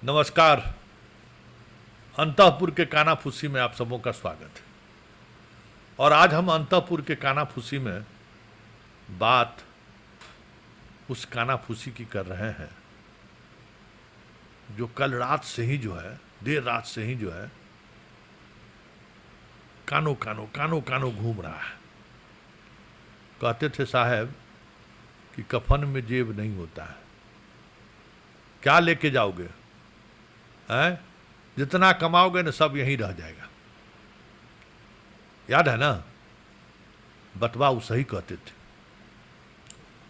नमस्कार। अंतःपुर के कानाफूसी में आप सबों का स्वागत है। और आज हम अंतःपुर के कानाफूसी में बात उस कानाफूसी की कर रहे हैं जो कल रात से ही जो है, देर रात से ही जो है, कानो कानो कानो कानो घूम रहा है। कहते थे साहब कि कफन में जेब नहीं होता है, क्या लेके जाओगे? हैं? जितना कमाओगे ना सब यहीं रह जाएगा। याद है ना? बतवा वो सही कहते थे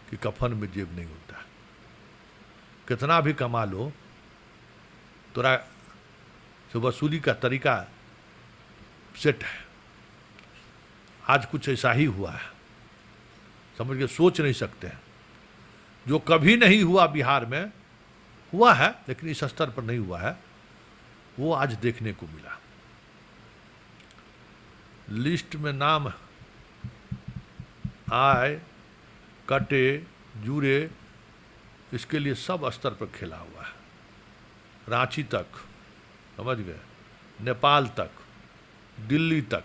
कि कफन में जेब नहीं होता है। कितना भी कमा लो, तोरा से वसूली का तरीका सेट है। आज कुछ ऐसा ही हुआ है, समझ के सोच नहीं सकते हैं। जो कभी नहीं हुआ बिहार में, हुआ है लेकिन इस स्तर पर नहीं हुआ है, वो आज देखने को मिला। लिस्ट में नाम आए, कटे, जुड़े, इसके लिए सब स्तर पर खेला हुआ है। रांची तक, समझ गए, नेपाल तक, दिल्ली तक,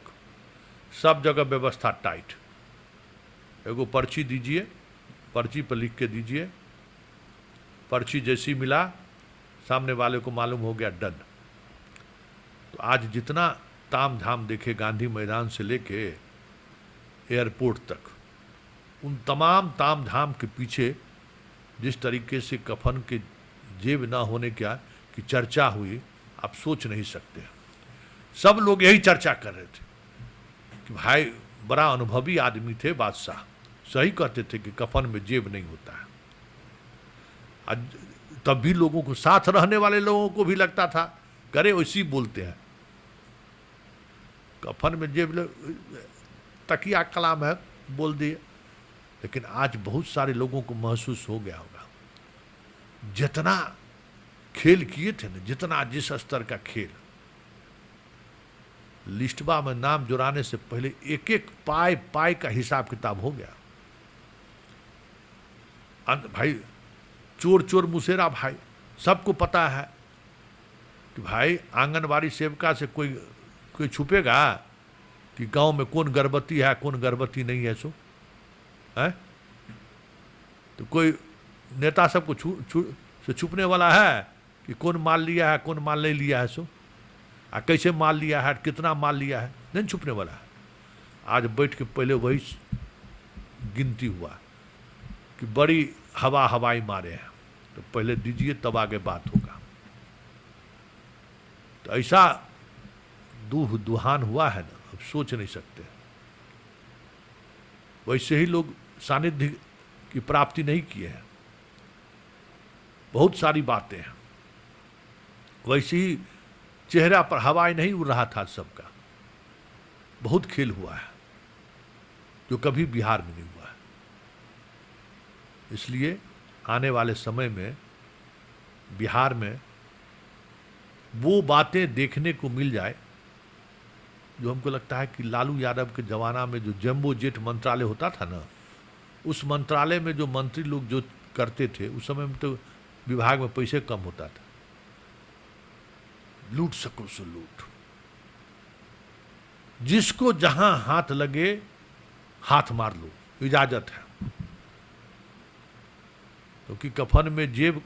सब जगह व्यवस्था टाइट। एगो पर्ची दीजिए, पर्ची पर लिख के दीजिए। पर्ची जैसी मिला, सामने वाले को मालूम हो गया डन। तो आज जितना ताम झाम देखे गांधी मैदान से लेके एयरपोर्ट तक, उन तमाम ताम झाम के पीछे जिस तरीके से कफन के जेब ना होने की चर्चा हुई, आप सोच नहीं सकते। सब लोग यही चर्चा कर रहे थे कि भाई बड़ा अनुभवी आदमी थे बादशाह, सही कहते थे कि कफन में जेब नहीं होता है। आज तब भी लोगों को, साथ रहने वाले लोगों को भी लगता था करे वैसी बोलते हैं, कफन में जेब, तकिया कलाम है, बोल दिए। लेकिन आज बहुत सारे लोगों को महसूस हो गया होगा, जितना खेल किए थे ना, जितना जिस स्तर का खेल, लिस्टबा में नाम जुड़ाने से पहले एक एक पाई पाई का हिसाब किताब हो गया। भाई चोर चोर मुसेरा, भाई सबको पता है कि भाई आंगनबाड़ी सेविका से कोई छुपेगा कि गांव में कौन गर्भवती है, कौन गर्भवती नहीं है। सो है तो कोई नेता सबको से छुपने वाला है कि कौन माल लिया है, कौन माल नहीं लिया है। सो कैसे माल लिया है, कितना माल लिया है, नहीं छुपने वाला है। आज बैठ के पहले वही गिनती हुआ कि बड़ी हवाई मारे हैं, तो पहले दीजिए तब आगे बात होगा। तो ऐसा दुहान हुआ है ना, अब सोच नहीं सकते। वैसे ही लोग सानिध्य की प्राप्ति नहीं किए हैं, बहुत सारी बातें हैं। वैसे ही चेहरा पर हवाई नहीं उड़ रहा था सबका। बहुत खेल हुआ है जो कभी बिहार में नहीं हुआ है। इसलिए आने वाले समय में बिहार में वो बातें देखने को मिल जाए जो हमको लगता है कि लालू यादव के जमाना में जो जम्बो जेट मंत्रालय होता था ना, उस मंत्रालय में जो मंत्री लोग जो करते थे, उस समय में तो विभाग में पैसे कम होता था। लूट सको सो लूट, जिसको जहां हाथ लगे हाथ मार लो, इजाजत है। क्योंकि कफन में जेब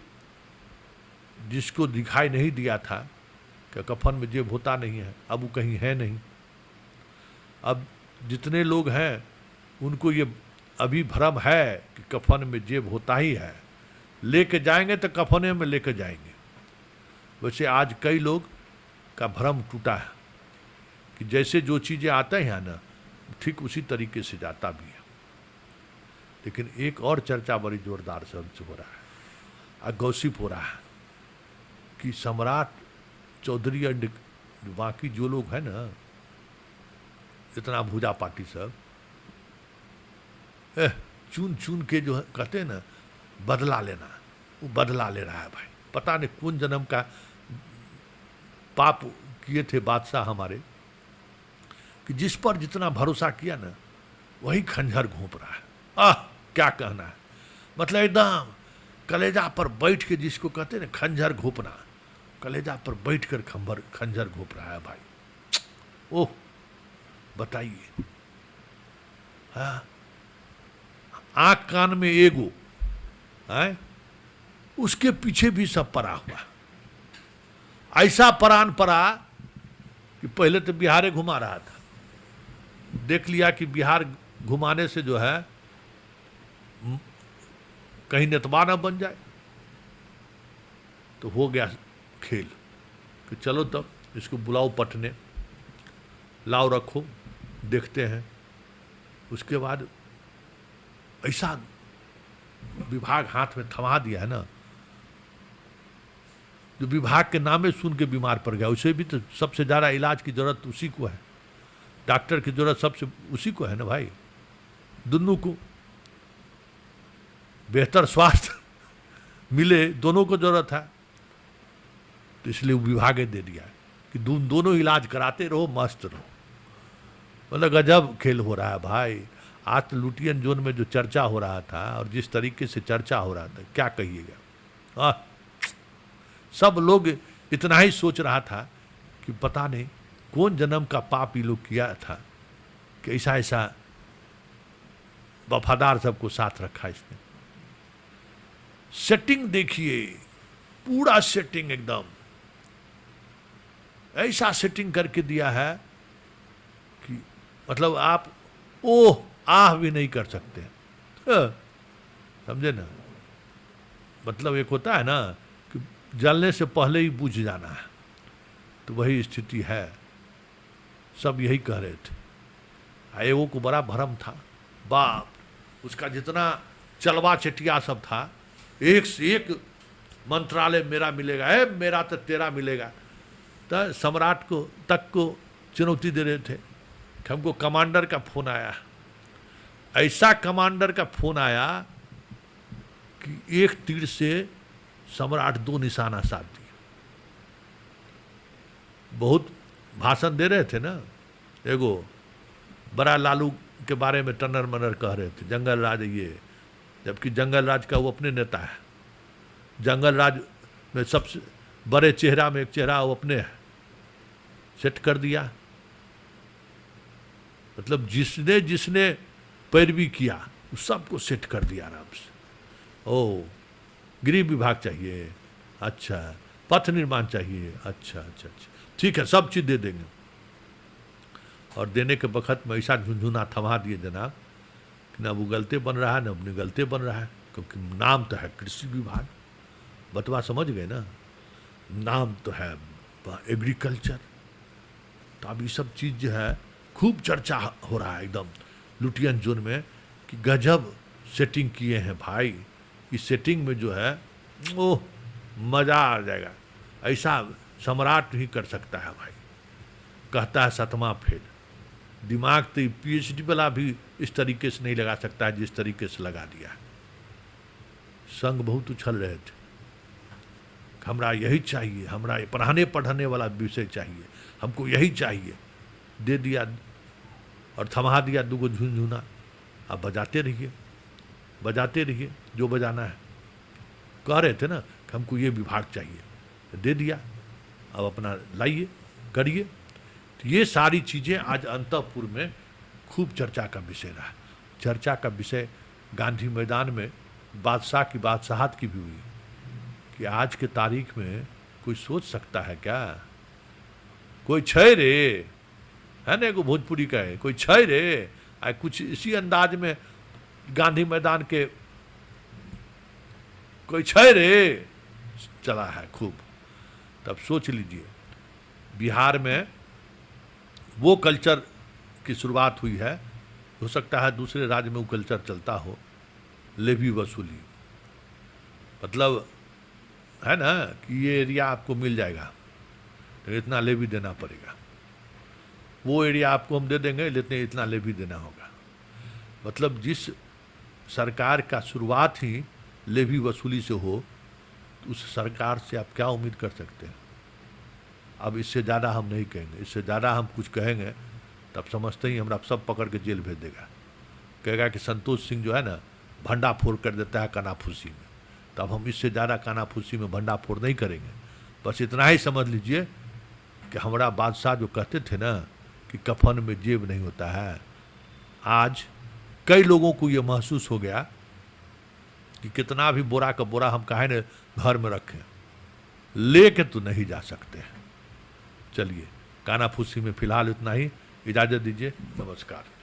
जिसको दिखाई नहीं दिया था कि कफन में जेब होता नहीं है, अब वो कहीं है नहीं। अब जितने लोग हैं उनको ये अभी भ्रम है कि कफन में जेब होता ही है, लेके जाएंगे तो कफने में लेके जाएंगे। वैसे आज कई लोग का भ्रम टूटा है कि जैसे जो चीज़ें आते हैं ना, ठीक उसी तरीके से जाता भी है। लेकिन एक और चर्चा बड़ी जोरदार से हमसे हो रहा है, गॉसिप हो रहा है कि सम्राट चौधरी एंड बाकी जो लोग हैं ना, इतना भूजा पार्टी सब चुन चुन के जो कहते हैं ना बदला लेना, वो बदला ले रहा है। भाई पता नहीं कौन जन्म का पाप किए थे बादशाह हमारे, कि जिस पर जितना भरोसा किया ना, वही खंजर घोंप रहा है। क्या कहना है, मतलब एकदम कलेजा पर बैठ के जिसको कहते हैं ना खंजर घोपना, कलेजा पर बैठकर खंजर घोंप रहा है भाई। ओह बताइए, हाँ, आंख कान में एगो है, उसके पीछे भी सब पड़ा हुआ। ऐसा परान पड़ा कि पहले तो बिहारे घुमा रहा था, देख लिया कि बिहार घुमाने से जो है कहीं नेतवा ना बन जाए, तो हो गया खेल कि चलो तब इसको बुलाओ पटने, लाओ रखो देखते हैं। उसके बाद ऐसा विभाग हाथ में थमा दिया है ना, जो विभाग के नामे सुन के बीमार पड़ गया। उसे भी तो सबसे ज़्यादा इलाज की जरूरत उसी को है, डॉक्टर की जरूरत सबसे उसी को है ना भाई। दोनों को बेहतर स्वास्थ्य मिले, दोनों को जरूरत है, तो इसलिए विभागे दे दिया कि दोनों इलाज कराते रहो, मस्त रहो। मतलब गजब खेल हो रहा है भाई। आज तो लुटियन जोन में जो चर्चा हो रहा था और जिस तरीके से चर्चा हो रहा था, क्या कहिएगा। सब लोग इतना ही सोच रहा था कि पता नहीं कौन जन्म का पाप ये लोग किया था कि ऐसा ऐसा वफादार सबको साथ रखा इसने। सेटिंग देखिए, पूरा सेटिंग एकदम ऐसा सेटिंग करके दिया है कि मतलब आप ओह आह भी नहीं कर सकते, समझे ना। मतलब एक होता है ना कि जलने से पहले ही बुझ जाना है, तो वही स्थिति है। सब यही कह रहे थे। एगो को बड़ा भरम था, बाप उसका जितना चलवा चटिया सब था, एक से एक मंत्रालय मेरा मिलेगा, है मेरा तो तेरा मिलेगा। तो सम्राट को तक को चुनौती दे रहे थे कि हमको कमांडर का फोन आया। ऐसा कमांडर का फोन आया कि एक तीर से सम्राट 2 निशाना साध दिए। बहुत भाषण दे रहे थे ना, एगो बड़ा लालू के बारे में टनर मनर कह रहे थे, जंगल राज ये, जबकि जंगल राज का वो अपने नेता है। जंगल राज में सबसे बड़े चेहरा में एक चेहरा वो अपने है, सेट कर दिया। मतलब जिसने जिसने पैरवी किया उस सबको सेट कर दिया आराम से। ओ गृह विभाग चाहिए, अच्छा, पथ निर्माण चाहिए, अच्छा अच्छा अच्छा, ठीक है, सब चीज़ दे देंगे। और देने के वक्त में ऐसा झुंझुना थमा दिए जनाब कि न वो गलते बन रहा है न अपने गलते बन रहा है, क्योंकि नाम तो है कृषि विभाग। बतवा समझ गए ना, नाम तो है एग्रीकल्चर। तो अब ये सब चीज़ जो है खूब चर्चा हो रहा है एकदम लुटियन जोन में कि गजब सेटिंग किए हैं भाई। इस सेटिंग में जो है ओह मज़ा आ जाएगा। ऐसा सम्राट ही कर सकता है भाई, कहता है 7वां फेल। दिमाग तो PhD वाला भी इस तरीके से नहीं लगा सकता है जिस तरीके से लगा दिया। संग बहुत उछल रहे थे, हमरा यही चाहिए, हमरा पढ़ाने पढ़ाने वाला विषय चाहिए, हमको यही चाहिए। दे दिया और थमा दिया 2 झुनझुना। अब बजाते रहिए, बजाते रहिए जो बजाना है। कह रहे थे ना कि हमको ये विभाग चाहिए, तो दे दिया, अब अपना लाइए करिए। तो ये सारी चीज़ें आज अंतःपुर में खूब चर्चा का विषय रहा। चर्चा का विषय गांधी मैदान में बादशाह की बादशाहत की भी हुई कि आज के तारीख में कोई सोच सकता है क्या, कोई छय रे, है ना, एगो भोजपुरी का है, कोई छय रे। कुछ इसी अंदाज में गांधी मैदान के कोई छय रे चला है खूब। तब सोच लीजिए बिहार में वो कल्चर की शुरुआत हुई है। हो सकता है दूसरे राज्य में वो कल्चर चलता हो, लेवी वसूली। मतलब है ना कि ये एरिया आपको मिल जाएगा तो इतना लेवी देना पड़ेगा, वो एरिया आपको हम दे देंगे लेकिन इतना लेवी देना होगा। मतलब जिस सरकार का शुरुआत ही लेवी वसूली से हो तो उस सरकार से आप क्या उम्मीद कर सकते हैं। अब इससे ज़्यादा हम नहीं कहेंगे, इससे ज़्यादा हम कुछ कहेंगे तब समझते ही हमरा सब पकड़ के जेल भेज देगा। कहेगा कि संतोष सिंह जो है ना भंडाफोड़ कर देता है कानाफूसी में। तब हम इससे ज़्यादा कानाफूसी में भंडाफोड़ नहीं करेंगे, बस इतना ही समझ लीजिए कि हमारा बादशाह जो कहते थे ना कि कफन में जेब नहीं होता है, आज कई लोगों को ये महसूस हो गया कि कितना भी बोरा का बोरा हम काहे न घर में रखें, लेके तो नहीं जा सकते। चलिए, कानाफूसी में फिलहाल इतना ही, इजाजत दीजिए, नमस्कार।